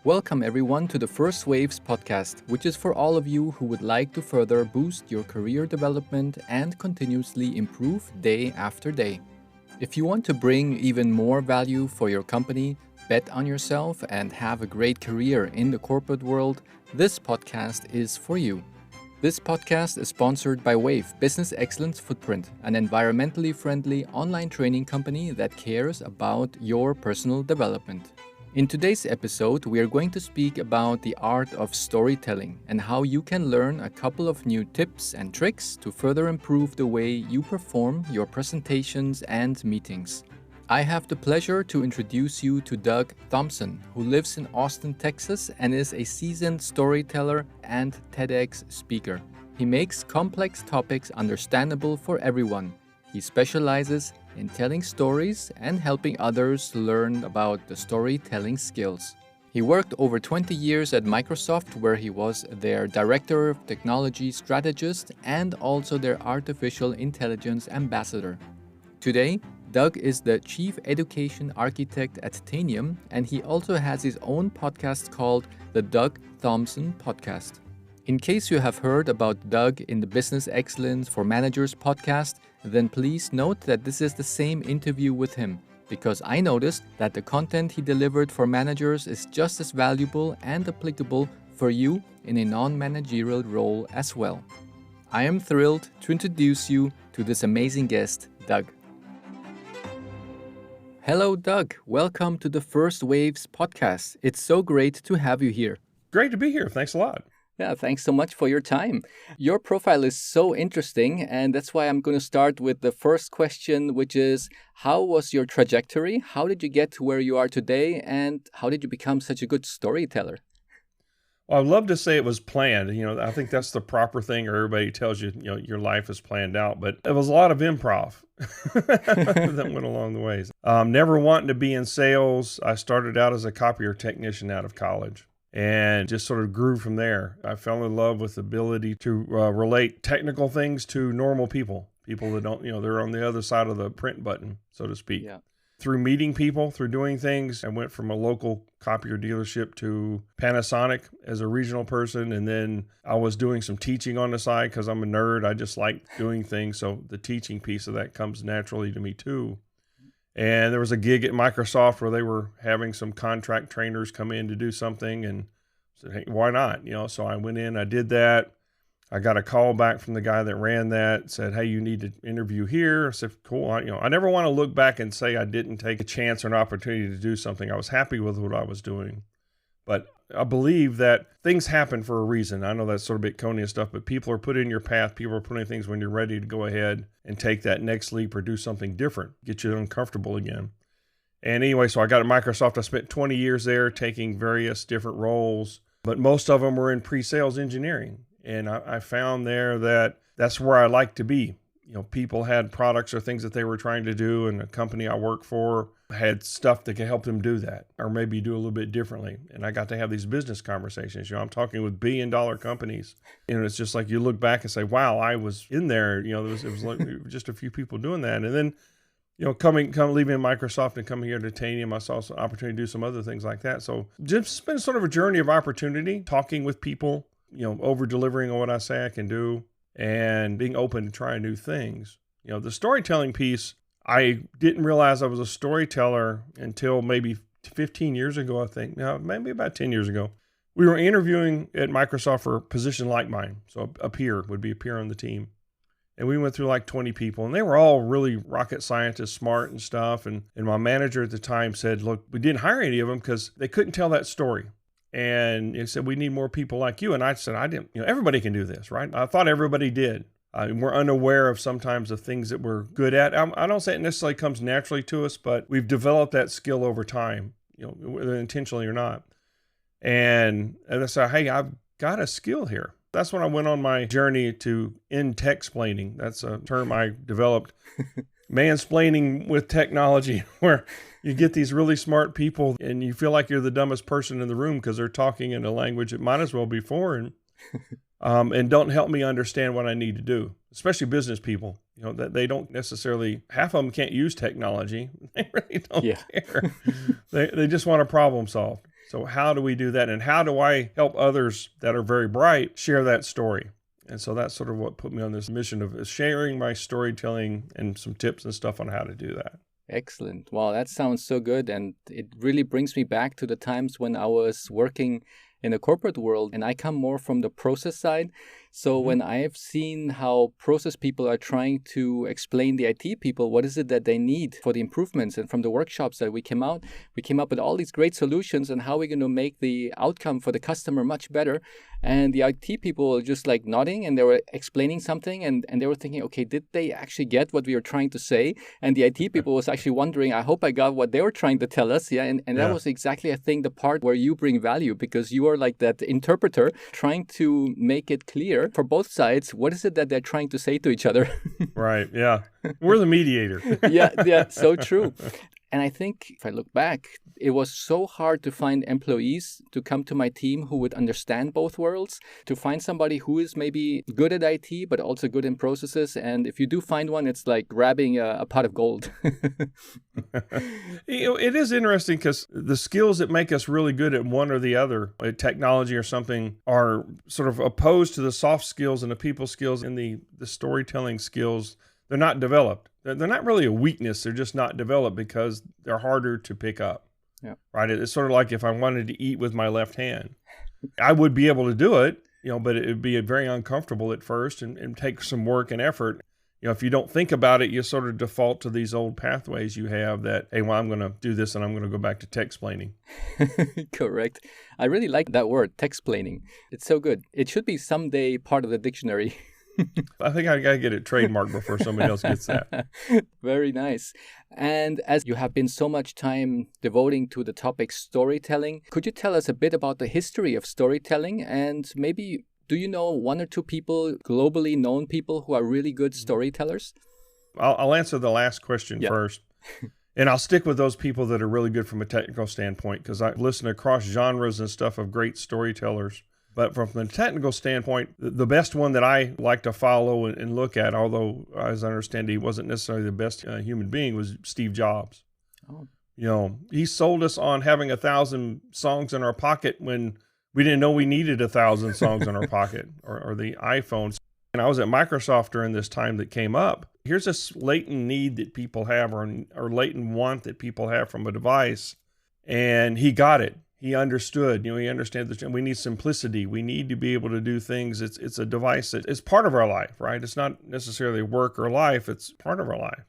Welcome everyone to the First Waves podcast, which is for all of you who would like to further boost your career development and continuously improve day after day. If you want to bring even more value for your company, bet on yourself, and have a great career in the corporate world, this podcast is for you. This podcast is sponsored by Wave Business Excellence Footprint, an environmentally friendly online training company that cares about your personal development. In today's episode, we are going to speak about the art of storytelling and how you can learn a couple of new tips and tricks to further improve the way you perform your presentations and meetings. I have the pleasure to introduce you to Doug Thompson, who lives in Austin, Texas, and is a seasoned storyteller and TEDx speaker. He makes complex topics understandable for everyone. He specializes in telling stories and helping others learn about the storytelling skills. He worked over 20 years at Microsoft, where he was their Director of Technology Strategist and also their Artificial Intelligence Ambassador. Today, Doug is the Chief Education Architect at Tanium, and he also has his own podcast called the Doug Thompson Podcast. In case you have heard about Doug in the Business Excellence for Managers podcast, then please note that this is the same interview with him, because I noticed that the content he delivered for managers is just as valuable and applicable for you in a non-managerial role as well. I am thrilled to introduce you to this amazing guest, Doug. Hello, Doug. Welcome to the First Waves podcast. It's so great to have you here. Great to be here. Thanks a lot. Yeah, thanks so much for your time. Your profile is so interesting, and that's why I'm going to start with the first question, which is, how was your trajectory? How did you get to where you are today, and how did you become such a good storyteller? Well, I'd love to say it was planned. I think that's the proper thing, or everybody tells you, your life is planned out, but it was a lot of improv that went along the ways. Never wanting to be in sales. I started out as a copier technician out of college. And just sort of grew from there. I fell in love with the ability to relate technical things to normal people that don't, they're on the other side of the print button, so to speak. Yeah. Through meeting people, through doing things, I went from a local copier dealership to Panasonic as a regional person. And then I was doing some teaching on the side because I'm a nerd. I just like doing things. So the teaching piece of that comes naturally to me too. And there was a gig at Microsoft where they were having some contract trainers come in to do something, and said, hey, why not? So I went in, I did that. I got a call back from the guy that ran that, said, hey, you need to interview here. I said, cool. I never want to look back and say I didn't take a chance or an opportunity to do something. I was happy with what I was doing. But I believe that things happen for a reason. I know that's sort of bit Coney stuff, but people are put in your path. People are putting things when you're ready to go ahead and take that next leap or do something different, get you uncomfortable again. And anyway, so I got at Microsoft. I spent 20 years there taking various different roles, but most of them were in pre-sales engineering. And I found there that that's where I like to be. People had products or things that they were trying to do, and the company I work for had stuff that could help them do that, or maybe do a little bit differently. And I got to have these business conversations. I'm talking with billion-dollar companies. It's just like you look back and say, wow, I was in there. It was like just a few people doing that. And then, leaving Microsoft and coming here to Tanium, I saw some opportunity to do some other things like that. So just been sort of a journey of opportunity, talking with people, over-delivering on what I say I can do, and being open to trying new things. The storytelling piece, I didn't realize I was a storyteller until maybe 15 years ago, I think. No, maybe about 10 years ago. We were interviewing at Microsoft for a position like mine. So a peer would be a peer on the team. And we went through like 20 people, and they were all really rocket scientists, smart and stuff. And my manager at the time said, look, we didn't hire any of them because they couldn't tell that story. And he said, we need more people like you. And I said, I didn't, everybody can do this, right? I thought everybody did. We're unaware of sometimes the things that we're good at. I don't say it necessarily comes naturally to us, but we've developed that skill over time, whether intentionally or not. And I said, hey, I've got a skill here. That's when I went on my journey to in-tech-splaining. That's a term I developed. Mansplaining with technology, where you get these really smart people and you feel like you're the dumbest person in the room because they're talking in a language that might as well be foreign. And don't help me understand what I need to do, especially business people. That they don't necessarily, half of them can't use technology. They really don't care. They just want to problem solve. So how do we do that? And how do I help others that are very bright share that story? And so that's sort of what put me on this mission of sharing my storytelling and some tips and stuff on how to do that. Excellent. Wow, that sounds so good. And it really brings me back to the times when I was working in the corporate world, and I come more from the process side. So when I've seen how process people are trying to explain the IT people, what is it that they need for the improvements, and from the workshops that we came up with all these great solutions and how we're going to make the outcome for the customer much better. And the IT people were just like nodding, and they were explaining something, and they were thinking, okay, did they actually get what we were trying to say? And the IT people was actually wondering, I hope I got what they were trying to tell us. And that was exactly, I think, the part where you bring value, because you are like that interpreter trying to make it clear for both sides. What is it that they're trying to say to each other? Right. Yeah. We're the mediator. Yeah. So true. And I think if I look back, it was so hard to find employees to come to my team who would understand both worlds, to find somebody who is maybe good at IT, but also good in processes. And if you do find one, it's like grabbing a pot of gold. It is interesting because the skills that make us really good at one or the other, like technology or something, are sort of opposed to the soft skills and the people skills and the storytelling skills. They're not developed. They're not really a weakness. They're just not developed because they're harder to pick up. Yeah. Right. It's sort of like if I wanted to eat with my left hand, I would be able to do it, but it would be very uncomfortable at first and take some work and effort. If you don't think about it, you sort of default to these old pathways you have that, hey, well, I'm going to do this and I'm going to go back to text-plaining. Correct. I really like that word, text-plaining. It's so good. It should be someday part of the dictionary. I think I got to get it trademarked before somebody else gets that. Very nice. And as you have been so much time devoting to the topic storytelling, could you tell us a bit about the history of storytelling? And maybe, do you know one or two people, globally known people, who are really good storytellers? I'll answer the last question first. And I'll stick with those people that are really good from a technical standpoint, because I listen across genres and stuff of great storytellers. But from the technical standpoint, the best one that I like to follow and look at, although as I understand he wasn't necessarily the best human being, was Steve Jobs. Oh. He sold us on having 1,000 songs in our pocket when we didn't know we needed 1,000 songs in our pocket, or the iPhones. And I was at Microsoft during this time that came up. Here's this latent need that people have, or latent want that people have from a device. And he got it. He understood, he understands that we need simplicity. We need to be able to do things. It's a device that is part of our life, right? It's not necessarily work or life. It's part of our life.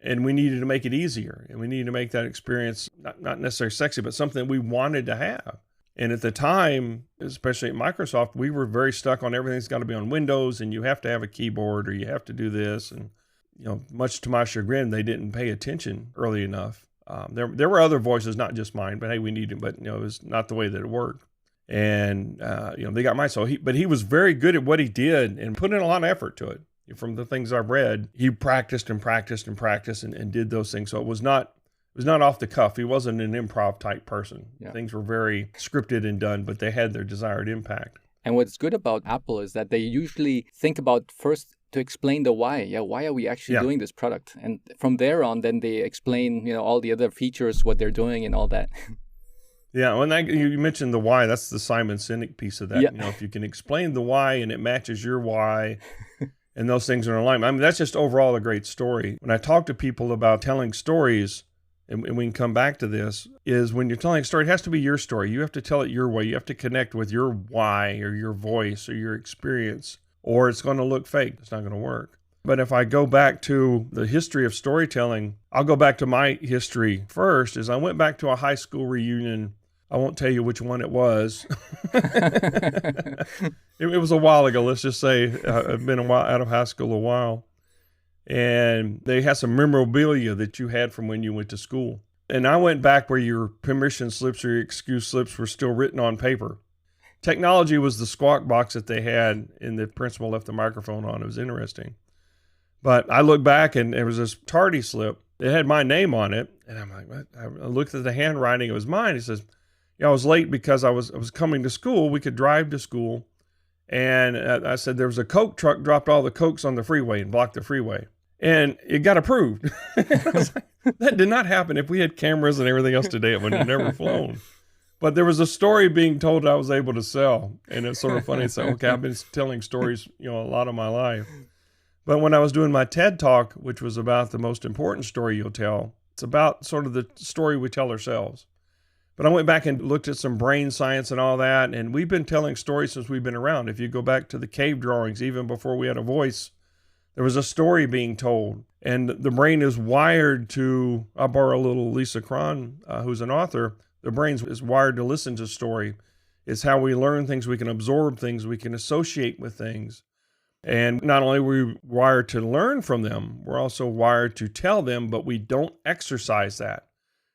And we needed to make it easier. And we needed to make that experience not necessarily sexy, but something we wanted to have. And at the time, especially at Microsoft, we were very stuck on everything's got to be on Windows, and you have to have a keyboard, or you have to do this. And, much to my chagrin, they didn't pay attention early enough. There were other voices, not just mine, but hey, we need it. But it was not the way that it worked. And they got mine. But he was very good at what he did and put in a lot of effort to it. From the things I've read, he practiced and practiced and practiced and did those things. So it was not off the cuff. He wasn't an improv type person. Yeah. Things were very scripted and done, but they had their desired impact. And what's good about Apple is that they usually think about first to explain the why. Yeah, why are we actually doing this product? And from there on, then they explain, all the other features, what they're doing and all that. Yeah, when you mentioned the why, that's the Simon Sinek piece of that. Yeah. If you can explain the why and it matches your why, and those things are in alignment. I mean, that's just overall a great story. When I talk to people about telling stories, and we can come back to this, is when you're telling a story, it has to be your story. You have to tell it your way. You have to connect with your why or your voice or your experience, or it's going to look fake. It's not going to work. But if I go back to the history of storytelling, I'll go back to my history first. Is I went back to a high school reunion. I won't tell you which one it was. It was a while ago. Let's just say I've been out of high school a while. And they had some memorabilia that you had from when you went to school. And I went back where your permission slips or your excuse slips were still written on paper. Technology was the squawk box that they had, and the principal left the microphone on. It was interesting. But I looked back, and there was this tardy slip. It had my name on it. And I'm like, what? I looked at the handwriting. It was mine. He says, I was late because I was coming to school. We could drive to school. And I said, there was a Coke truck, dropped all the Cokes on the freeway and blocked the freeway. And it got approved. I was like, that did not happen. If we had cameras and everything else today, it would have never flown. But there was a story being told I was able to sell. And it's sort of funny. So, okay, I've been telling stories, a lot of my life. But when I was doing my TED Talk, which was about the most important story you'll tell, it's about sort of the story we tell ourselves. But I went back and looked at some brain science and all that, and we've been telling stories since we've been around. If you go back to the cave drawings, even before we had a voice, there was a story being told. And the brain is wired to, I'll borrow a little Lisa Cron, who's an author, the brain is wired to listen to story. It's how we learn things, we can absorb things, we can associate with things. And not only are we wired to learn from them, we're also wired to tell them, but we don't exercise that.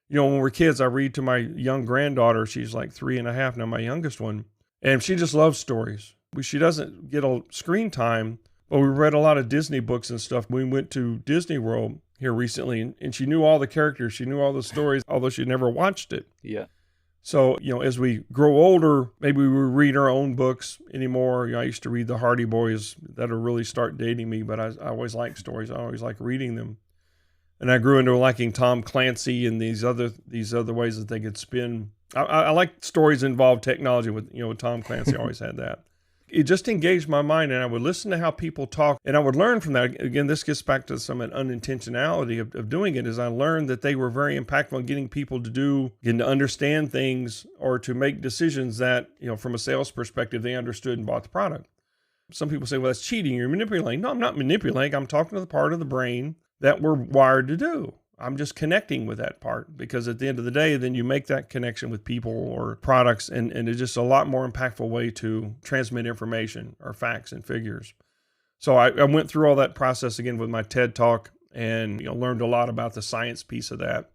When we're kids, I read to my young granddaughter. She's like 3.5 now, my youngest one. And she just loves stories. She doesn't get a screen time, but we read a lot of Disney books and stuff. We went to Disney World here recently, and she knew all the characters. She knew all the stories, although she never watched it. Yeah. So, as we grow older, maybe we read our own books anymore. I used to read the Hardy Boys. That'll really start dating me, but I always liked stories. I always like reading them. And I grew into liking Tom Clancy and these other ways that they could spin. I like stories that involve technology with Tom Clancy. I always had that. It just engaged my mind, and I would listen to how people talk, and I would learn from that. Again, this gets back to some unintentionality of doing it, is I learned that they were very impactful in getting people to understand things or to make decisions that, from a sales perspective, they understood and bought the product. Some people say, well, that's cheating. You're manipulating. No, I'm not manipulating. I'm talking to the part of the brain that we're wired to do. I'm just connecting with that part, because at the end of the day, then you make that connection with people or products, and it's just a lot more impactful way to transmit information or facts and figures. So I went through all that process again with my TED Talk, and learned a lot about the science piece of that,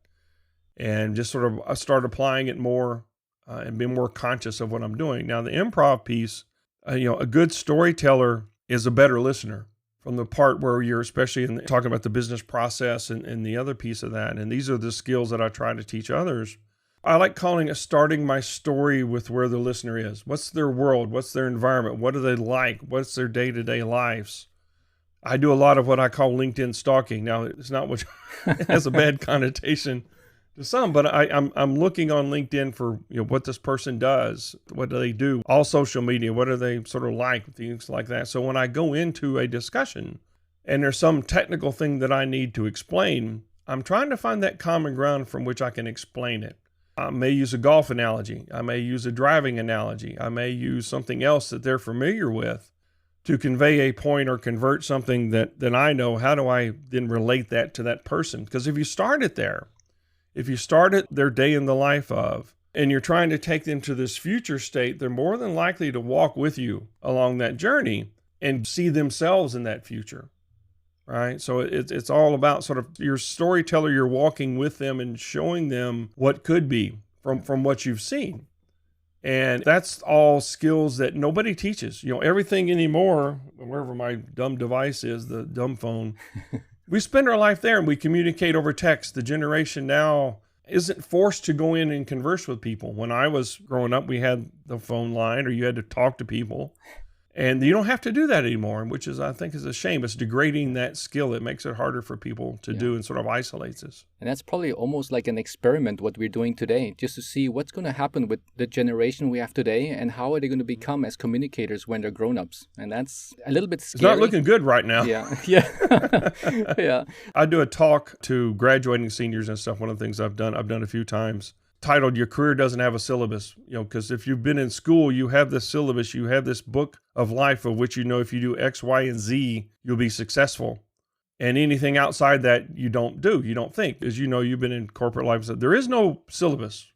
and just sort of I started applying it more and being more conscious of what I'm doing. Now the improv piece, a good storyteller is a better listener. From the part where you're especially talking about the business process and the other piece of that. And these are the skills that I try to teach others. I like calling it starting my story with where the listener is. What's their world? What's their environment? What do they like? What's their day-to-day lives? I do a lot of what I call LinkedIn stalking. Now, it's not what it has a bad connotation to some, but I'm looking on LinkedIn for what this person does, what do they do, all social media, what are they sort of like, things like that. So when I go into a discussion and there's some technical thing that I need to explain, I'm trying to find that common ground from which I can explain it. I may use a golf analogy, I may use a driving analogy, I may use something else that they're familiar with to convey a point or convert something that I know. How do I then relate that to that person? Because if you start it there, if you start at their day in the life of, and you're trying to take them to this future state, they're more than likely to walk with you along that journey and see themselves in that future, right? So it's all about sort of your storyteller. You're walking with them and showing them what could be from what you've seen. And that's all skills that nobody teaches. Everything anymore, wherever my dumb device is, the dumb phone, we spend our life there and we communicate over text. The generation now isn't forced to go in and converse with people. When I was growing up, we had the phone line, or you had to talk to people. And you don't have to do that anymore, which is, I think, is a shame. It's degrading that skill. It makes it harder for people to do and sort of isolates us. And that's probably almost like an experiment, what we're doing today, just to see what's going to happen with the generation we have today and how are they going to become as communicators when they're grown-ups. And that's a little bit scary. It's not looking good right now. Yeah. Yeah. I do a talk to graduating seniors and stuff. One of the things I've done a few times, titled "Your Career Doesn't Have a Syllabus." Because if you've been in school, you have this syllabus, you have this book of life of which if you do X, Y, and Z, you'll be successful. And anything outside that you don't do, you don't think. As you've been in corporate life, so there is no syllabus.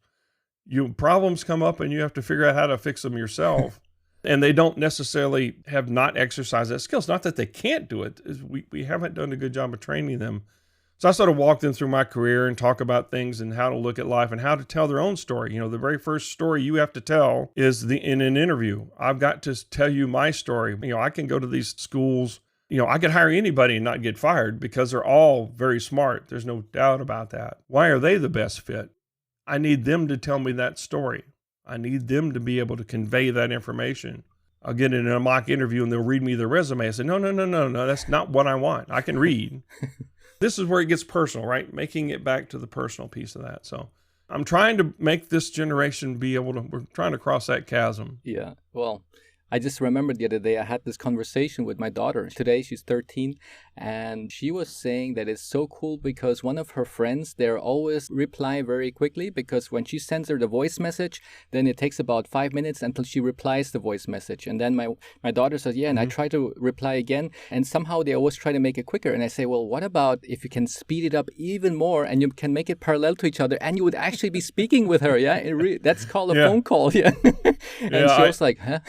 Problems come up and you have to figure out how to fix them yourself. And they don't necessarily have not exercised that skill. It's not that they can't do it. We haven't done a good job of training them. So I sort of walk them through my career and talk about things and how to look at life and how to tell their own story. The very first story you have to tell is in an interview. I've got to tell you my story. I can go to these schools. I could hire anybody and not get fired because they're all very smart. There's no doubt about that. Why are they the best fit? I need them to tell me that story. I need them to be able to convey that information. I'll get in a mock interview and they'll read me their resume. I say, no, that's not what I want. I can read. This is where it gets personal, right? Making it back to the personal piece of that. So I'm trying to make this generation we're trying to cross that chasm. Yeah. Well, I just remembered the other day I had this conversation with my daughter. Today she's 13, and she was saying that it's so cool because one of her friends, they're always reply very quickly, because when she sends her the voice message, then it takes about 5 minutes until she replies the voice message. And then my daughter says, yeah, and I try to reply again, and somehow they always try to make it quicker. And I say, well, what about if you can speed it up even more and you can make it parallel to each other and you would actually be speaking with her? Yeah, that's called a phone call. Yeah. And she was like, huh?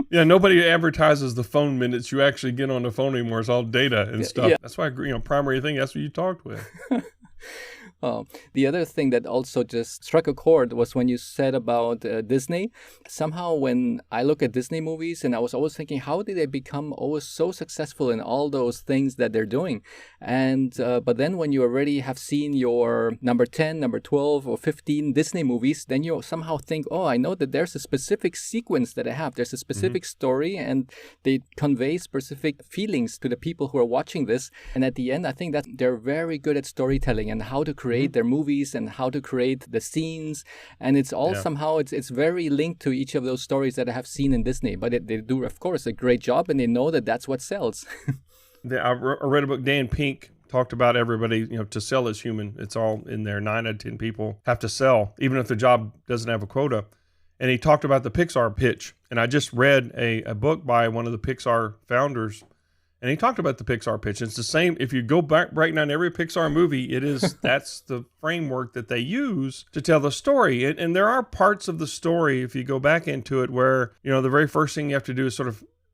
Yeah, nobody advertises the phone minutes you actually get on the phone anymore. It's all data and stuff. Yeah. That's why, primary thing, that's what you talked with. The other thing that also just struck a chord was when you said about Disney. Somehow when I look at Disney movies, and I was always thinking, how did they become always so successful in all those things that they're doing? And but then when you already have seen your number 10, number 12, or 15 Disney movies, then you somehow think, oh, I know that there's a specific sequence that I have. There's a specific story, and they convey specific feelings to the people who are watching this. And at the end, I think that they're very good at storytelling and how to create their movies and how to create the scenes, and it's all somehow it's very linked to each of those stories that I have seen in Disney. But they do, of course, a great job, and they know that that's what sells. I read a book. Dan Pink talked about everybody. To sell is human. It's all in there. 9 out of 10 people have to sell, even if the job doesn't have a quota. And he talked about the Pixar pitch. And I just read a book by one of the Pixar founders. And he talked about the Pixar pitch. It's the same. If you go back, break down every Pixar movie, that's the framework that they use to tell the story. And there are parts of the story, if you go back into it, where, the very first thing you have to do is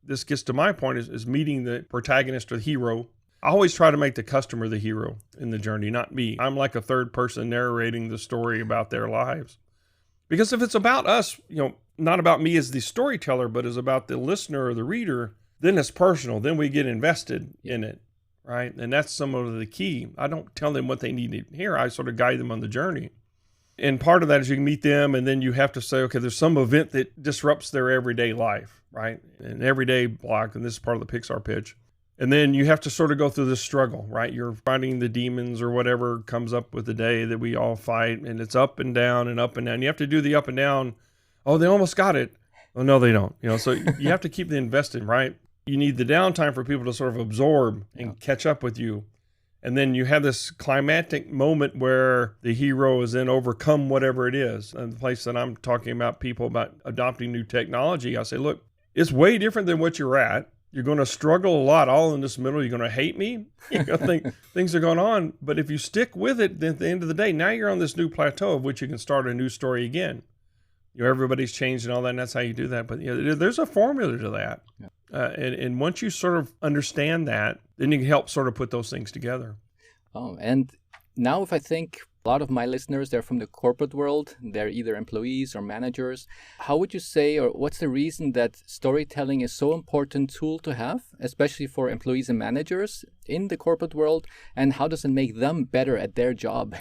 this gets to my point, is meeting the protagonist or the hero. I always try to make the customer the hero in the journey, not me. I'm like a third person narrating the story about their lives. Because if it's about us, not about me as the storyteller, but as about the listener or the reader, then it's personal. Then we get invested in it, right? And that's some of the key. I don't tell them what they need to hear. I sort of guide them on the journey. And part of that is you can meet them, and then you have to say, okay, there's some event that disrupts their everyday life, right? An everyday block, and this is part of the Pixar pitch. And then you have to sort of go through this struggle, right? You're fighting the demons or whatever comes up with the day that we all fight, and it's up and down and up and down. You have to do the up and down. Oh, they almost got it. Oh, no, they don't. So you have to keep the investing, right? You need the downtime for people to sort of absorb and catch up with you. And then you have this climactic moment where the hero is then overcome whatever it is. And the place that I'm talking about people about adopting new technology, I say, look, it's way different than what you're at. You're going to struggle a lot all in this middle. You're going to hate me. You're going to think things are going on. But if you stick with it, then at the end of the day, now you're on this new plateau of which you can start a new story again. Everybody's changed and all that, and that's how you do that. But there's a formula to that. Yeah. And once you sort of understand that, then you can help sort of put those things together. Oh, and now if I think a lot of my listeners, they're from the corporate world, they're either employees or managers. How would you say, or what's the reason that storytelling is so important tool to have, especially for employees and managers in the corporate world, and how does it make them better at their job?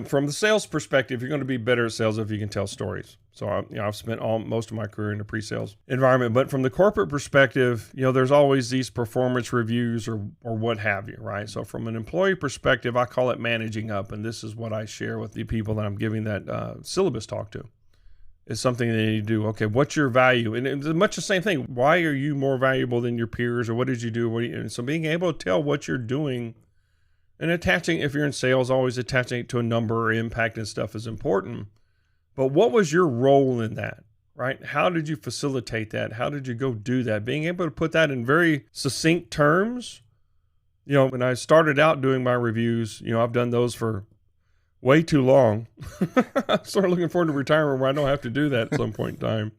From the sales perspective, you're going to be better at sales if you can tell stories. So, I've spent most of my career in the pre-sales environment. But from the corporate perspective, there's always these performance reviews or what have you, right? So from an employee perspective, I call it managing up. And this is what I share with the people that I'm giving that syllabus talk to. It's something that you do. Okay, what's your value? And it's much the same thing. Why are you more valuable than your peers? Or what did you do? And so being able to tell what you're doing and attaching, if you're in sales, always attaching it to a number or impact and stuff is important. But what was your role in that, right? How did you facilitate that? How did you go do that? Being able to put that in very succinct terms. When I started out doing my reviews, I've done those for way too long. I'm sort of looking forward to retirement where I don't have to do that at some point in time.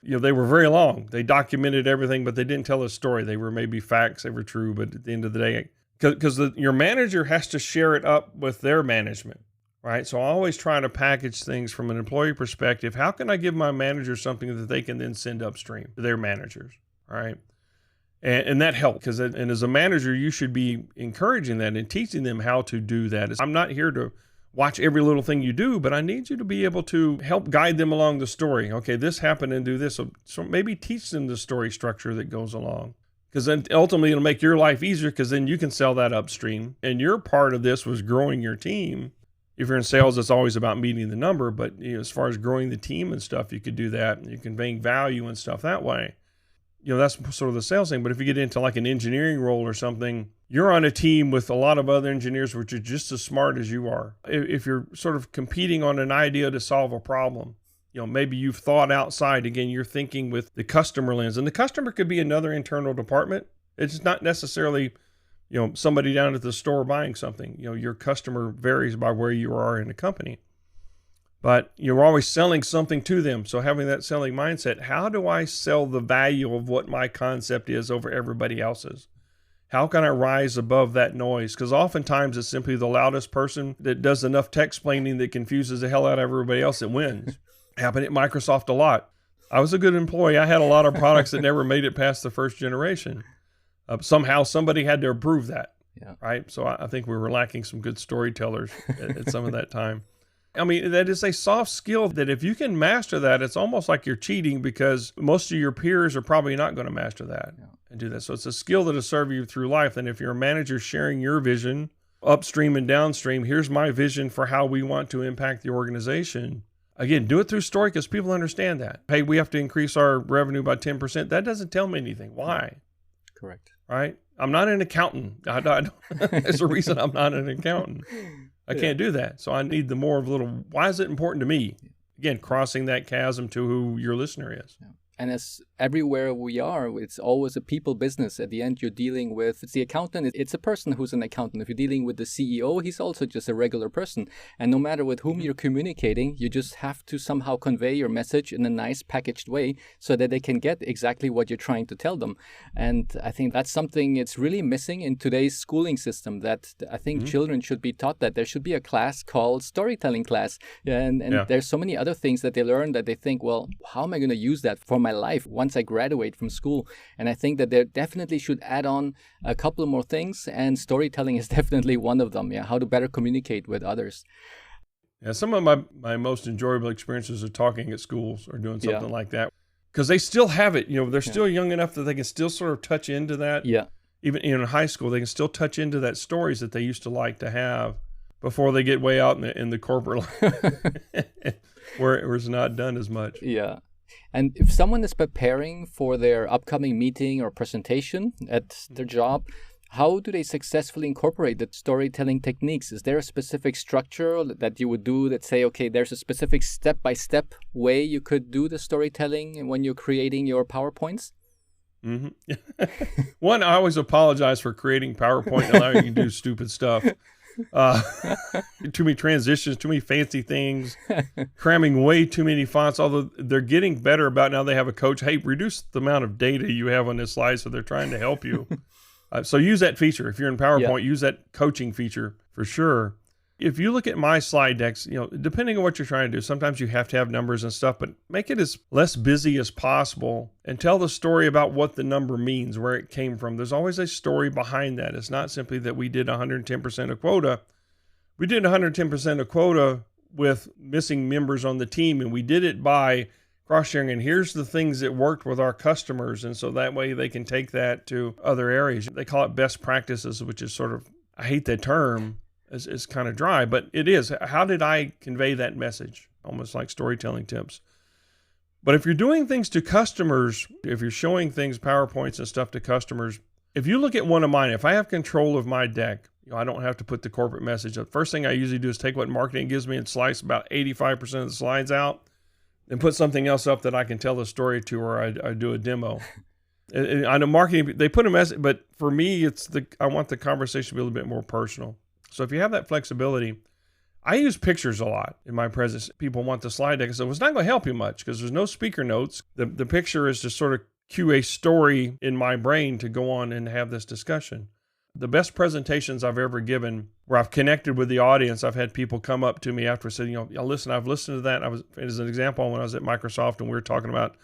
They were very long. They documented everything, but they didn't tell a story. They were maybe facts. They were true, but at the end of the day, because your manager has to share it up with their management, right? So I always try to package things from an employee perspective. How can I give my manager something that they can then send upstream to their managers, right? And that helps, because and as a manager, you should be encouraging that and teaching them how to do that. I'm not here to watch every little thing you do, but I need you to be able to help guide them along the story. Okay, this happened and do this. So maybe teach them the story structure that goes along. Because then ultimately it'll make your life easier, because then you can sell that upstream. And your part of this was growing your team. If you're in sales, it's always about meeting the number. But as far as growing the team and stuff, you could do that. You're conveying value and stuff that way. That's sort of the sales thing. But if you get into like an engineering role or something, you're on a team with a lot of other engineers which are just as smart as you are. If you're sort of competing on an idea to solve a problem, maybe you've thought outside. Again, you're thinking with the customer lens. And the customer could be another internal department. It's not necessarily, somebody down at the store buying something. Your customer varies by where you are in the company. But you're always selling something to them. So having that selling mindset, how do I sell the value of what my concept is over everybody else's? How can I rise above that noise? Because oftentimes it's simply the loudest person that does enough text-plaining that confuses the hell out of everybody else that wins. Happened at Microsoft a lot. I was a good employee. I had a lot of products that never made it past the first generation. Somehow somebody had to approve that, right? So I think we were lacking some good storytellers at some of that time. I mean, that is a soft skill that if you can master that, it's almost like you're cheating because most of your peers are probably not going to master that and do that. So it's a skill that'll serve you through life. And if you're a manager sharing your vision upstream and downstream, here's my vision for how we want to impact the organization. Again, do it through story because people understand that. Hey, we have to increase our revenue by 10%. That doesn't tell me anything. Why? Correct. Right? I'm not an accountant. There's a reason I'm not an accountant. I can't do that. So I need the more of a little, why is it important to me? Again, crossing that chasm to who your listener is. Yeah. And as everywhere we are, it's always a people business. At the end, you're dealing with, it's the accountant, it's a person who's an accountant. If you're dealing with the CEO, he's also just a regular person. And no matter with whom you're communicating, you just have to somehow convey your message in a nice packaged way so that they can get exactly what you're trying to tell them. And I think that's something it's really missing in today's schooling system, that I think children should be taught that there should be a class called storytelling class. And there's so many other things that they learn that they think, well, how am I going to use that for my life once I graduate from school? And I think that they definitely should add on a couple more things, and storytelling is definitely one of them. How to better communicate with others. Yeah, some of my most enjoyable experiences are talking at schools or doing something like that, because they still have it. They're still young enough that they can still sort of touch into that. Yeah. Even in high school, they can still touch into that stories that they used to like to have before they get way out in the corporate life where it was not done as much. Yeah. And if someone is preparing for their upcoming meeting or presentation at their job, how do they successfully incorporate the storytelling techniques? Is there a specific structure that you would do that say, okay, there's a specific step-by-step way you could do the storytelling when you're creating your PowerPoints? One, I always apologize for creating PowerPoint and allowing you to do stupid stuff. Too many transitions, too many fancy things, cramming way too many fonts, although they're getting better about now. They have a coach. Hey, reduce the amount of data you have on this slide. So they're trying to help you. So use that feature. If you're in PowerPoint, use that coaching feature for sure. If you look at my slide decks, depending on what you're trying to do, sometimes you have to have numbers and stuff, but make it as less busy as possible and tell the story about what the number means, where it came from. There's always a story behind that. It's not simply that we did 110% of quota. We did 110% of quota with missing members on the team, and we did it by cross-sharing, and here's the things that worked with our customers, and so that way they can take that to other areas. They call it best practices, which is sort of, I hate that term, it's kind of dry, but it is. How did I convey that message? Almost like storytelling tips. But if you're doing things to customers, if you're showing things, PowerPoints and stuff to customers, if you look at one of mine, if I have control of my deck, I don't have to put the corporate message up. First thing I usually do is take what marketing gives me and slice about 85% of the slides out and put something else up that I can tell the story to, or I do a demo. I know marketing, they put a message, but for me, I want the conversation to be a little bit more personal. So if you have that flexibility, I use pictures a lot in my presence. People want the slide deck. So it's not going to help you much because there's no speaker notes. The picture is to sort of cue a story in my brain to go on and have this discussion. The best presentations I've ever given where I've connected with the audience, I've had people come up to me after saying, listen, I've listened to that. As an example, when I was at Microsoft and we were talking about,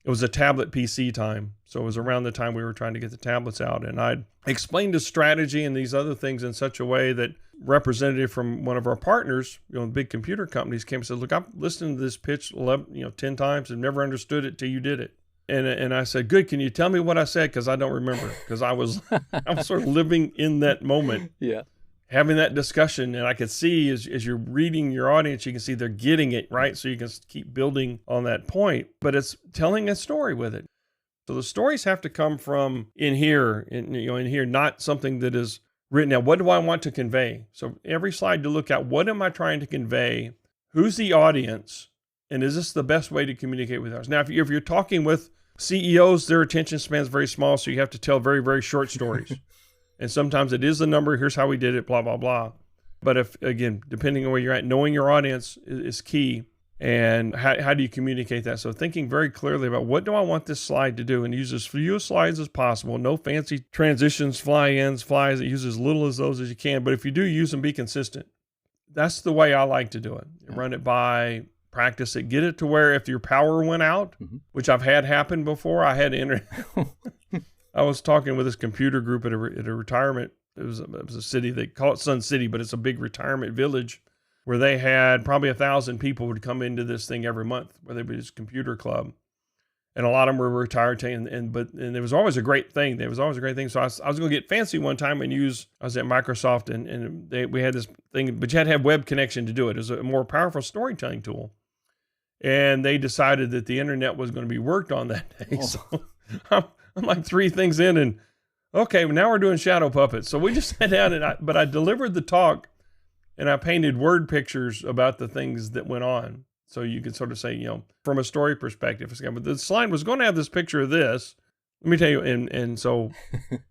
it was a tablet PC time. So it was around the time we were trying to get the tablets out. And I'd explained the strategy and these other things in such a way that representative from one of our partners, big computer companies came and said, look, I've listened to this pitch 10 times and never understood it till you did it. And I said, good, can you tell me what I said? Because I don't remember. Because I was sort of living in that moment. Yeah. having that discussion. And I could see as you're reading your audience, you can see they're getting it, right? So you can keep building on that point, but it's telling a story with it. So the stories have to come from in here, not something that is written out. What do I want to convey? So every slide to look at, what am I trying to convey? Who's the audience? And is this the best way to communicate with us? Now, if you're talking with CEOs, their attention span is very small, so you have to tell very, very short stories. And sometimes it is the number, here's how we did it, blah, blah, blah. But again, depending on where you're at, knowing your audience is key. And how do you communicate that? So thinking very clearly about, what do I want this slide to do? And use as few slides as possible. No fancy transitions, fly-ins, flies. Use as little of those as you can. But if you do use them, be consistent. That's the way I like to do it. Yeah. Run it by, practice it, get it to where if your power went out, which I've had happen before, I had to I was talking with this computer group at a retirement. It was a city, they call it Sun City, but it's a big retirement village where they had probably 1,000 people would come into this thing every month, where they would this computer club. And a lot of them were retired, and it was always a great thing. There was always a great thing. So I was going to get fancy one time and I was at Microsoft, and we had this thing, but you had to have web connection to do it. It was a more powerful storytelling tool. And they decided that the internet was going to be worked on that day. Oh. So I'm like 3 things in, and okay, now we're doing shadow puppets. So we just sat down, but I delivered the talk, and I painted word pictures about the things that went on. So you could sort of say, from a story perspective, but the slide was going to have this picture of this. Let me tell you, and so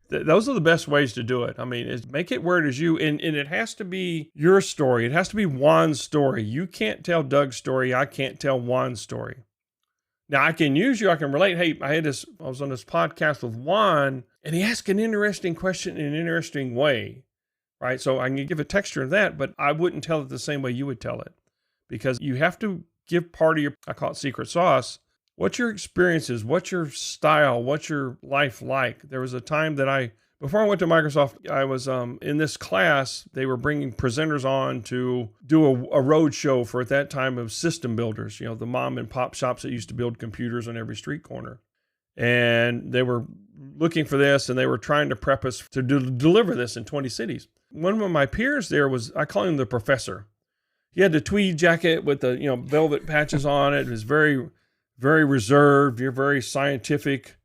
those are the best ways to do it. I mean, make it where it is you, and it has to be your story. It has to be Juan's story. You can't tell Doug's story. I can't tell Juan's story. Now, I can use you. I can relate. Hey, I was on this podcast with Juan, and he asked an interesting question in an interesting way, right? So I can give a texture of that, but I wouldn't tell it the same way you would tell it, because you have to give part of your, I call it secret sauce. What's your experiences? What's your style? What's your life like? There was a time that before I went to Microsoft, I was in this class. They were bringing presenters on to do a road show for, at that time, of system builders, the mom and pop shops that used to build computers on every street corner. And they were looking for this, and they were trying to prep us to deliver this in 20 cities. One of my peers there I call him the professor. He had the tweed jacket with the velvet patches on it. It was very, very reserved. You're very scientific.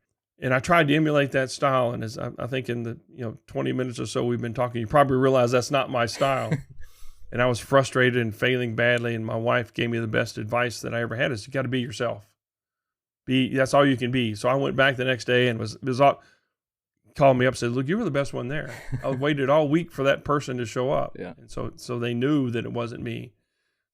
And I tried to emulate that style. And as I think in the 20 minutes or so we've been talking, you probably realize that's not my style. And I was frustrated and failing badly. And my wife gave me the best advice that I ever had, is you got to be yourself. That's all you can be. So I went back the next day and called me up and said, look, you were the best one there. I waited all week for that person to show up. Yeah. And so they knew that it wasn't me.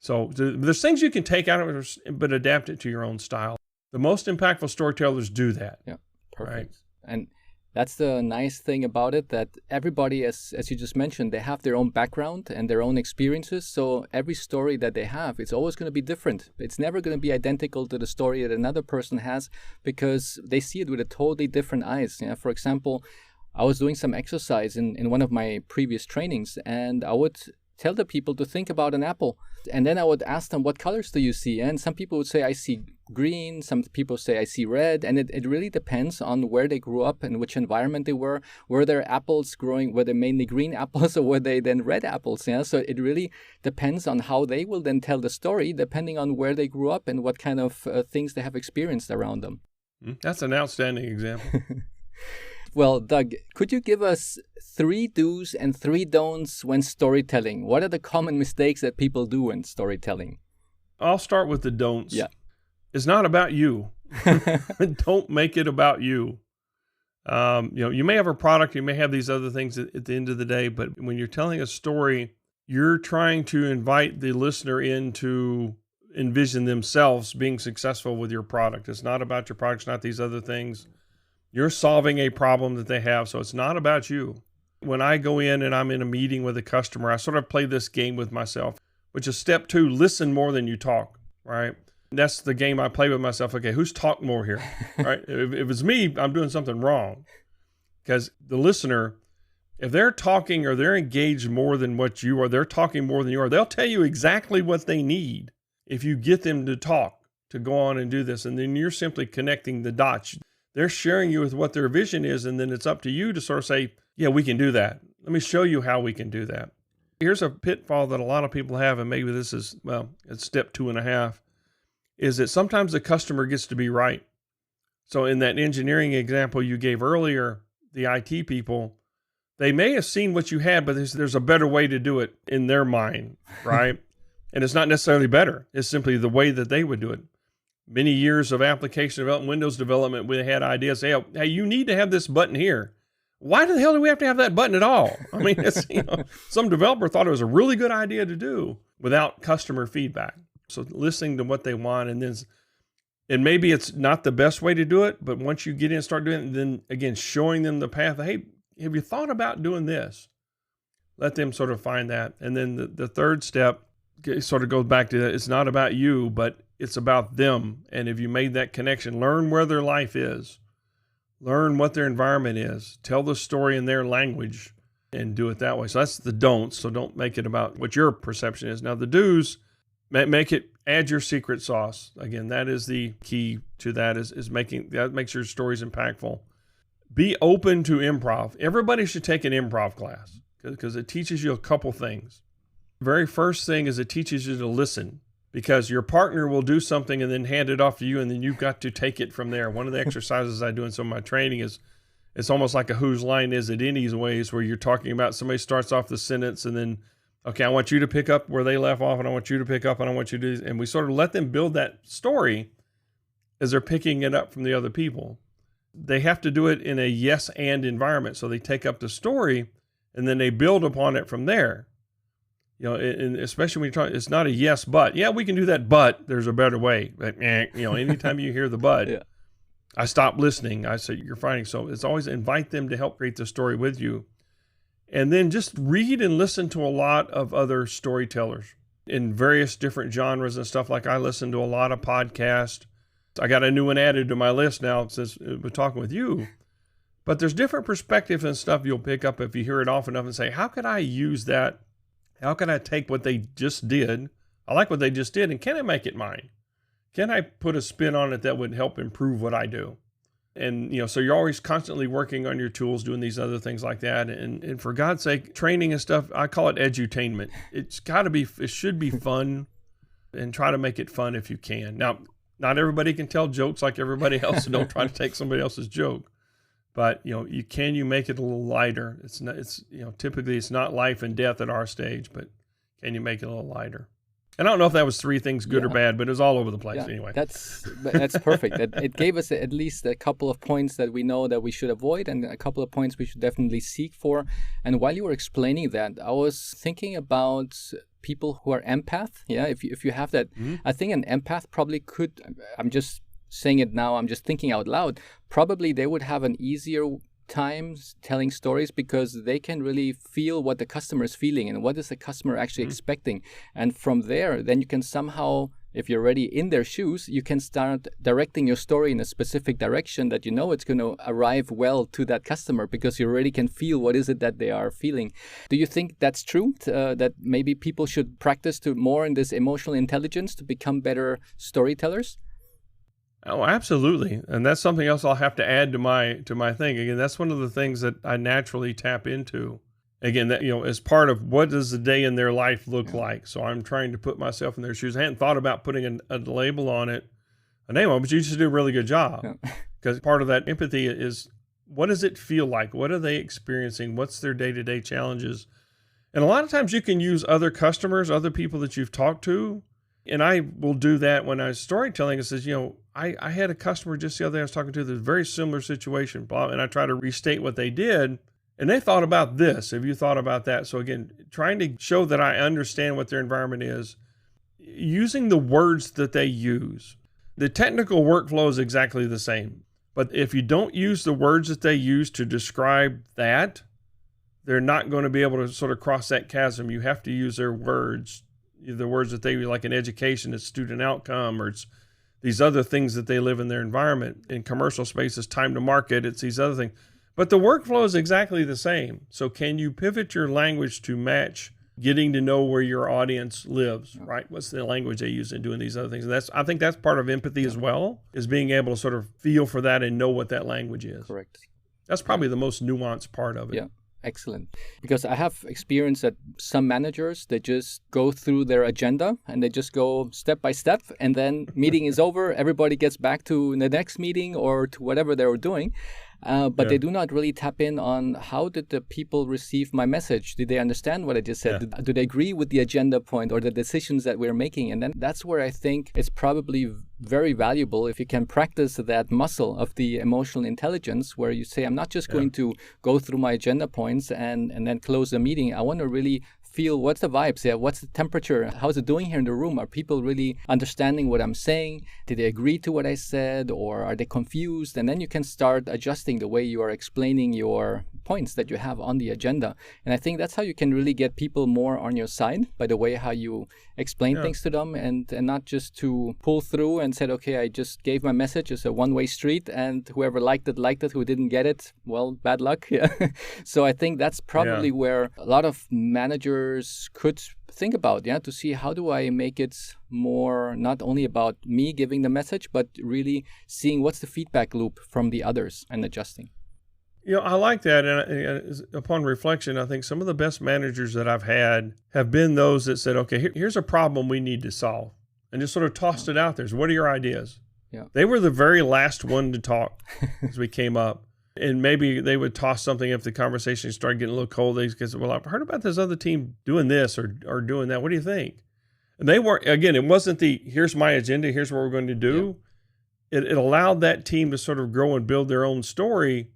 So there's things you can take out of it, but adapt it to your own style. The most impactful storytellers do that. Yeah, perfect. Right? And that's the nice thing about it, that everybody, as you just mentioned, they have their own background and their own experiences. So every story that they have, it's always going to be different. It's never going to be identical to the story that another person has, because they see it with a totally different eyes. For example, I was doing some exercise in one of my previous trainings, and I would tell the people to think about an apple. And then I would ask them, what colors do you see? And some people would say, I see green. Some people say, I see red. And it really depends on where they grew up and which environment they were. Were there apples growing? Were they mainly green apples, or were they then red apples? So it really depends on how they will then tell the story, depending on where they grew up and what kind of things they have experienced around them. That's an outstanding example. Well, Doug, could you give us 3 do's and 3 don'ts when storytelling? What are the common mistakes that people do when storytelling? I'll start with the don'ts. Yeah. It's not about you. Don't make it about you. You may have a product, you may have these other things at the end of the day, but when you're telling a story, you're trying to invite the listener in to envision themselves being successful with your product. It's not about your product. It's not these other things. You're solving a problem that they have, so it's not about you. When I go in and I'm in a meeting with a customer, I sort of play this game with myself, which is step 2, listen more than you talk, right? That's the game I play with myself. Okay, who's talked more here, right? If it's me, I'm doing something wrong. Because the listener, if they're talking or they're engaged more than what you are, they're talking more than you are, they'll tell you exactly what they need if you get them to talk, to go on and do this. And then you're simply connecting the dots. They're sharing you with what their vision is, and then it's up to you to sort of say, yeah, we can do that. Let me show you how we can do that. Here's a pitfall that a lot of people have, and maybe this is, well, it's step 2.5, is that sometimes the customer gets to be right. So in that engineering example you gave earlier, the IT people, they may have seen what you had, but there's a better way to do it in their mind, right? And it's not necessarily better. It's simply the way that they would do it. Many years of application development, Windows development, we had ideas, hey, you need to have this button here. Why the hell do we have to have that button at all? I mean, some developer thought it was a really good idea to do without customer feedback. So listening to what they want, and maybe it's not the best way to do it, but once you get in and start doing it, then again, showing them the path. Hey, have you thought about doing this? Let them sort of find that. And then the third step sort of goes back to that. It's not about you, but it's about them. And if you made that connection, learn where their life is, learn what their environment is, tell the story in their language, and do it that way. So that's the don'ts. So don't make it about what your perception is. Now the do's, add your secret sauce. Again, that is the key to that, is making that makes your stories impactful. Be open to improv. Everybody should take an improv class because it teaches you a couple things. The very first thing is it teaches you to listen, because your partner will do something and then hand it off to you, and then you've got to take it from there. One of the exercises I do in some of my training is it's almost like a whose line is it anyways, where you're talking about somebody starts off the sentence and then, okay, I want you to pick up where they left off, and I want you to pick up, and I want you to, and we sort of let them build that story as they're picking it up from the other people. They have to do it in a yes and environment. So they take up the story and then they build upon it from there. And especially when you're talking, it's not a yes, but. Yeah, we can do that, but there's a better way. But, anytime you hear the but, yeah. I stop listening. I say, you're fighting. So it's always invite them to help create the story with you. And then just read and listen to a lot of other storytellers in various different genres and stuff. Like I listen to a lot of podcasts. I got a new one added to my list now since we're talking with you. But there's different perspectives and stuff you'll pick up if you hear it often enough and say, how could I use that? How can I take what they just did? I like what they just did, and can I make it mine? Can I put a spin on it that would help improve what I do? And, so you're always constantly working on your tools, doing these other things like that. And for God's sake, training and stuff, I call it edutainment. It should be fun, and try to make it fun if you can. Now, not everybody can tell jokes like everybody else, so don't try to take somebody else's joke. But, you make it a little lighter. Typically it's not life and death at our stage, but can you make it a little lighter? And I don't know if that was three things, good or bad, but it was all over the place anyway. That's perfect. It gave us at least a couple of points that we know that we should avoid, and a couple of points we should definitely seek for. And while you were explaining that, I was thinking about people who are empath. Yeah, if you have that, I think an empath probably could. I'm just saying it now. I'm just thinking out loud. Probably they would have an easier times telling stories, because they can really feel what the customer is feeling and what is the customer actually expecting. And from there, then you can somehow, if you're already in their shoes, you can start directing your story in a specific direction that it's going to arrive well to that customer, because you already can feel what is it that they are feeling. Do you think that's true? That maybe people should practice more in this emotional intelligence to become better storytellers? Oh, absolutely. And that's something else I'll have to add to my thing. Again, that's one of the things that I naturally tap into. Again, that, as part of what does the day in their life look like? So I'm trying to put myself in their shoes. I hadn't thought about putting a label on it, a name on it, but you just do a really good job. Because part of that empathy is, what does it feel like? What are they experiencing? What's their day-to-day challenges? And a lot of times you can use other customers, other people that you've talked to. And I will do that when I was storytelling. It says, I had a customer just the other day I was talking to, there's a very similar situation, and I try to restate what they did, and they thought about this. Have you thought about that? So again, trying to show that I understand what their environment is, using the words that they use. The technical workflow is exactly the same, but if you don't use the words that they use to describe that, they're not going to be able to sort of cross that chasm. You have to use their words, the words that they, like in education, it's student outcome, or it's these other things that they live in their environment. In commercial spaces, time to market, it's these other things. But the workflow is exactly the same. So can you pivot your language to match getting to know where your audience lives, right? What's the language they use in doing these other things? And I think that's part of empathy as well, is being able to sort of feel for that and know what that language is. Correct. That's probably the most nuanced part of it. Yeah. Excellent. Because I have experienced that some managers, they just go through their agenda and they just go step by step, and then meeting is over. Everybody gets back to the next meeting or to whatever they were doing. But they do not really tap in on how did the people receive my message? Did they understand what I just said? Yeah. Do they agree with the agenda point or the decisions that we're making? And then that's where I think it's probably very valuable if you can practice that muscle of the emotional intelligence, where you say, I'm not just going to go through my agenda points and then close the meeting. I want to really feel what's the vibes, what's the temperature, how's it doing here in the room? Are people really understanding what I'm saying? Did they agree to what I said, or are they confused? And then you can start adjusting the way you are explaining your points that you have on the agenda. And I think that's how you can really get people more on your side, by the way how you explain things to them, and not just to pull through and said, okay, I just gave my message. It's a one-way street, and whoever liked it, who didn't get it, well, bad luck. So I think that's probably where a lot of managers could think about, to see how do I make it more not only about me giving the message, but really seeing what's the feedback loop from the others and adjusting. I like that. And upon reflection, I think some of the best managers that I've had have been those that said, okay, here's a problem we need to solve, and just sort of tossed it out there. So what are your ideas? Yeah. They were the very last one to talk as we came up. And maybe they would toss something if the conversation started getting a little cold. They could say, well, I've heard about this other team doing this or doing that. What do you think? And they weren't, again, it wasn't here's my agenda, here's what we're going to do. Yeah. It allowed that team to sort of grow and build their own story.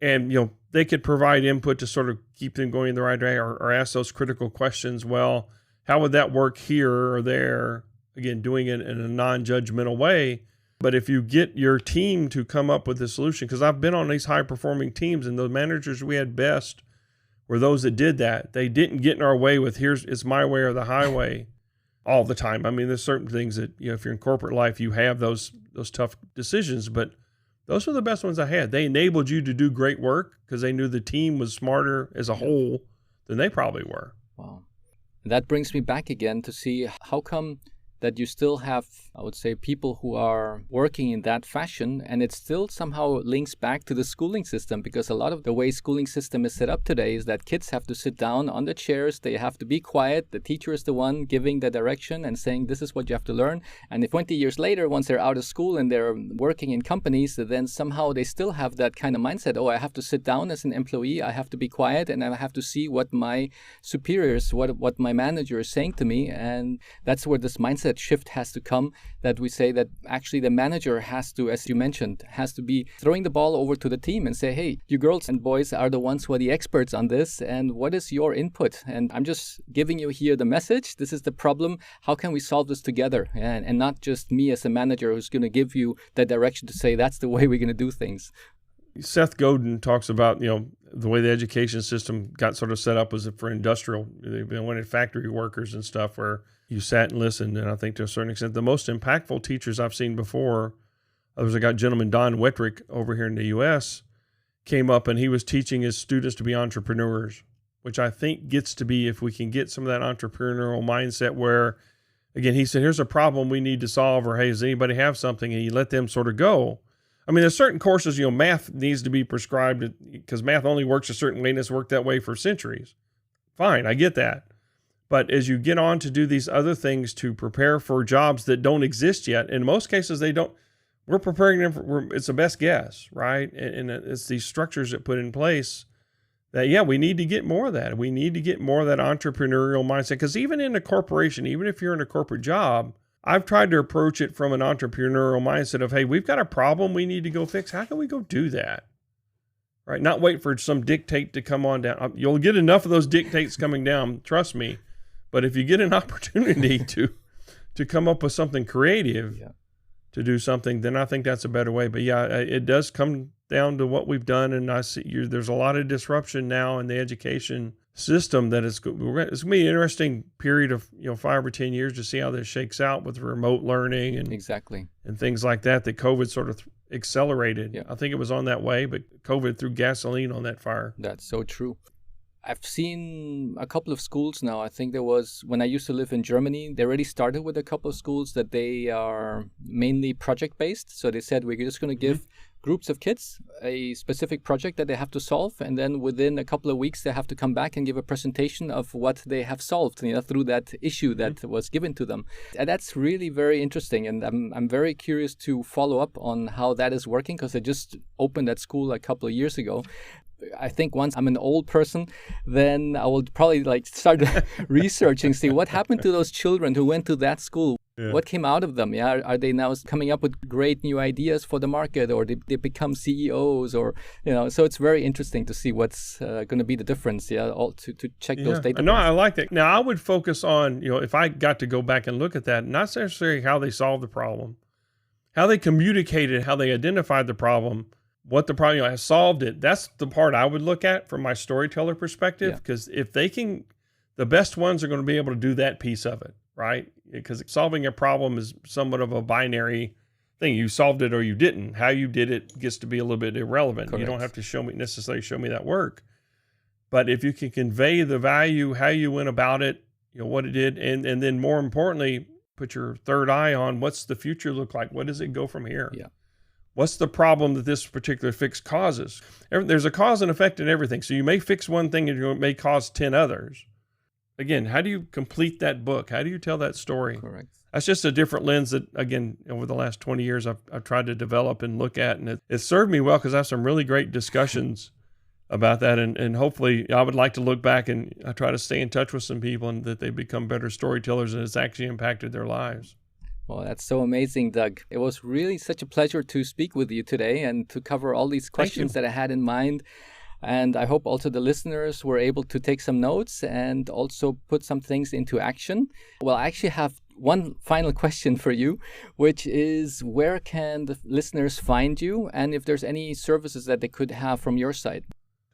And, they could provide input to sort of keep them going in the right way, or ask those critical questions. Well, how would that work here or there? Again, doing it in a non-judgmental way. But if you get your team to come up with a solution, because I've been on these high-performing teams, and the managers we had best were those that did that. They didn't get in our way with it's my way or the highway all the time. I mean, there's certain things that, if you're in corporate life, you have those tough decisions, but those were the best ones I had. They enabled you to do great work because they knew the team was smarter as a whole than they probably were. Wow. That brings me back again to see how come that you still have, I would say, people who are working in that fashion, and it still somehow links back to the schooling system, because a lot of the way schooling system is set up today is that kids have to sit down on the chairs, they have to be quiet, the teacher is the one giving the direction and saying this is what you have to learn. And if 20 years later, once they're out of school and they're working in companies, then somehow they still have that kind of mindset, I have to sit down as an employee, I have to be quiet, and I have to see what my superiors, what my manager is saying to me. And that's where this mindset shift has to come, that we say that actually the manager has to, as you mentioned, has to be throwing the ball over to the team and say, hey, you girls and boys are the ones who are the experts on this, and what is your input? And I'm just giving you here the message. This is the problem. How can we solve this together? And not just me as a manager who's going to give you the direction to say that's the way we're going to do things. Seth Godin talks about, the way the education system got sort of set up was for industrial. They wanted factory workers and stuff where you sat and listened. And I think to a certain extent, the most impactful teachers I've seen before, there was a gentleman, Don Wettrick, over here in the U.S., came up and he was teaching his students to be entrepreneurs, which I think gets to be, if we can get some of that entrepreneurial mindset where, again, he said, here's a problem we need to solve, or hey, does anybody have something? And you let them sort of go. I mean, there's certain courses, math needs to be prescribed because math only works a certain way and it's worked that way for centuries. Fine, I get that. But as you get on to do these other things to prepare for jobs that don't exist yet, in most cases they don't, we're preparing them for, it's a best guess, right? And it's these structures that put in place that, we need to get more of that. We need to get more of that entrepreneurial mindset, because even in a corporation, even if you're in a corporate job, I've tried to approach it from an entrepreneurial mindset of, hey, we've got a problem we need to go fix. How can we go do that? Right? Not wait for some dictate to come on down. You'll get enough of those dictates coming down, trust me. But if you get an opportunity to come up with something creative, to do something, then I think that's a better way. But it does come down to what we've done. And I see there's a lot of disruption now in the education system that it's going to be an interesting period of 5 or 10 years to see how this shakes out with remote learning and and things like that COVID sort of accelerated. I think it was on that way, but COVID threw gasoline on that fire. That's so true. I've seen a couple of schools now. I think there was, when I used to live in Germany, they already started with a couple of schools that they are mainly project-based. So they said, we're just going to give groups of kids a specific project that they have to solve, and then within a couple of weeks they have to come back and give a presentation of what they have solved, through that issue that was given to them. And that's really very interesting, and I'm very curious to follow up on how that is working, because I just opened that school a couple of years ago. I think once I'm an old person, then I will probably start researching, see what happened to those children who went to that school. Yeah. What came out of them? Yeah, are they now coming up with great new ideas for the market, or did they become CEOs, or So it's very interesting to see what's going to be the difference. Yeah, all to check those data. No, I like that. Now I would focus on if I got to go back and look at that, not necessarily how they solved the problem, how they communicated, how they identified the problem. What the problem has solved it. That's the part I would look at from my storyteller perspective, because if they can, the best ones are going to be able to do that piece of it, right? Because solving a problem is somewhat of a binary thing. You solved it or you didn't. How you did it gets to be a little bit irrelevant. Correct. You don't have to necessarily show me that work. But if you can convey the value, how you went about it, what it did, and then more importantly, put your third eye on what's the future look like? What does it go from here? Yeah. What's the problem that this particular fix causes? There's a cause and effect in everything. So you may fix one thing and it may cause 10 others. Again, how do you complete that book? How do you tell that story? Correct. That's just a different lens that, again, over the last 20 years, I've tried to develop and look at. And it served me well, because I have some really great discussions about that. And hopefully I would like to look back and I try to stay in touch with some people and that they become better storytellers and it's actually impacted their lives. Well, that's so amazing, Doug. It was really such a pleasure to speak with you today and to cover all these questions that I had in mind. And I hope also the listeners were able to take some notes and also put some things into action. Well, I actually have one final question for you, which is, where can the listeners find you, and if there's any services that they could have from your side?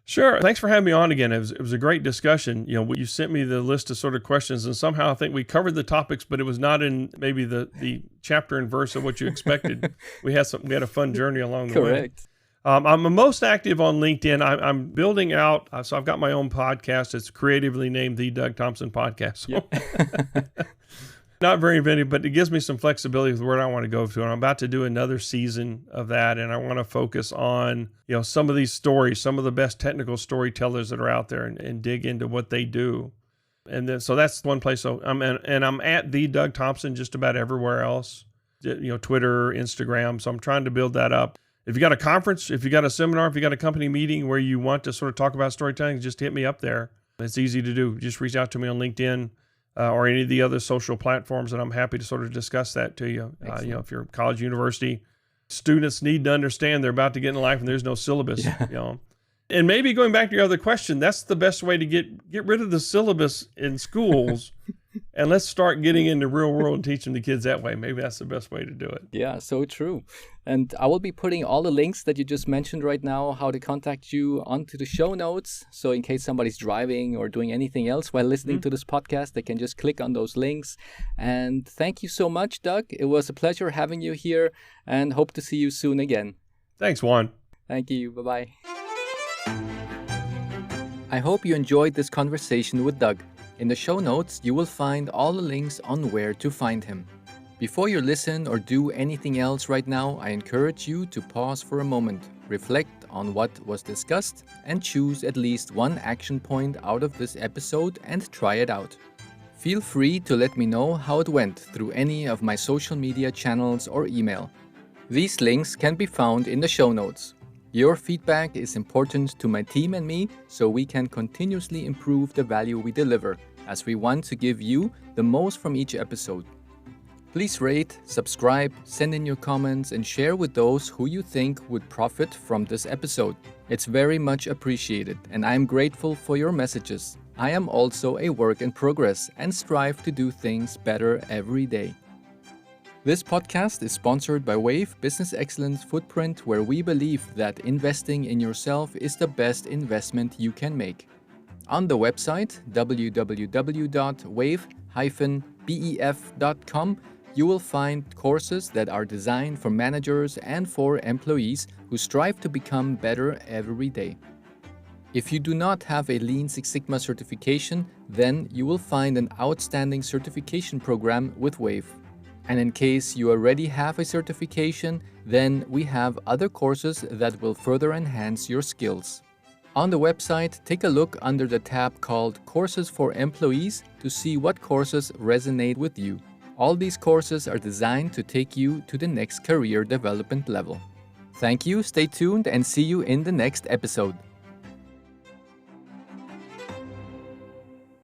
Sure. Thanks for having me on again. It was a great discussion. You sent me the list of sort of questions, and somehow I think we covered the topics, but it was not in maybe the chapter and verse of what you expected. We had a fun journey along the way. Correct. I'm most active on LinkedIn. I'm building out, so I've got my own podcast. It's creatively named the Doug Thompson Podcast. So not very inventive, but it gives me some flexibility with where I want to go to. And I'm about to do another season of that, and I want to focus on some of these stories, some of the best technical storytellers that are out there, and dig into what they do. And then so that's one place. So I'm at the Doug Thompson just about everywhere else. Twitter, Instagram. So I'm trying to build that up. If you got a conference, if you got a seminar, if you got a company meeting where you want to sort of talk about storytelling, just hit me up there. It's easy to do. Just reach out to me on LinkedIn or any of the other social platforms, and I'm happy to sort of discuss that to you. If you're a college, university, students need to understand they're about to get in life and there's no syllabus. Yeah. And maybe going back to your other question, that's the best way to get rid of the syllabus in schools. And let's start getting into real world and teaching the kids that way. Maybe that's the best way to do it. Yeah, so true. And I will be putting all the links that you just mentioned right now, how to contact you, onto the show notes. So in case somebody's driving or doing anything else while listening to this podcast, they can just click on those links. And thank you so much, Doug. It was a pleasure having you here, and hope to see you soon again. Thanks, Juan. Thank you. Bye-bye. I hope you enjoyed this conversation with Doug. In the show notes, you will find all the links on where to find him. Before you listen or do anything else right now, I encourage you to pause for a moment, reflect on what was discussed, and choose at least one action point out of this episode and try it out. Feel free to let me know how it went through any of my social media channels or email. These links can be found in the show notes. Your feedback is important to my team and me, so we can continuously improve the value we deliver, as we want to give you the most from each episode. Please rate, subscribe, send in your comments, and share with those who you think would profit from this episode. It's very much appreciated, and I am grateful for your messages. I am also a work in progress and strive to do things better every day. This podcast is sponsored by Wave Business Excellence Footprint, where we believe that investing in yourself is the best investment you can make. On the website www.wave-bef.com, you will find courses that are designed for managers and for employees who strive to become better every day. If you do not have a Lean Six Sigma certification, then you will find an outstanding certification program with Wave. And in case you already have a certification, then we have other courses that will further enhance your skills. On the website, take a look under the tab called Courses for Employees to see what courses resonate with you. All these courses are designed to take you to the next career development level. Thank you, stay tuned, and see you in the next episode.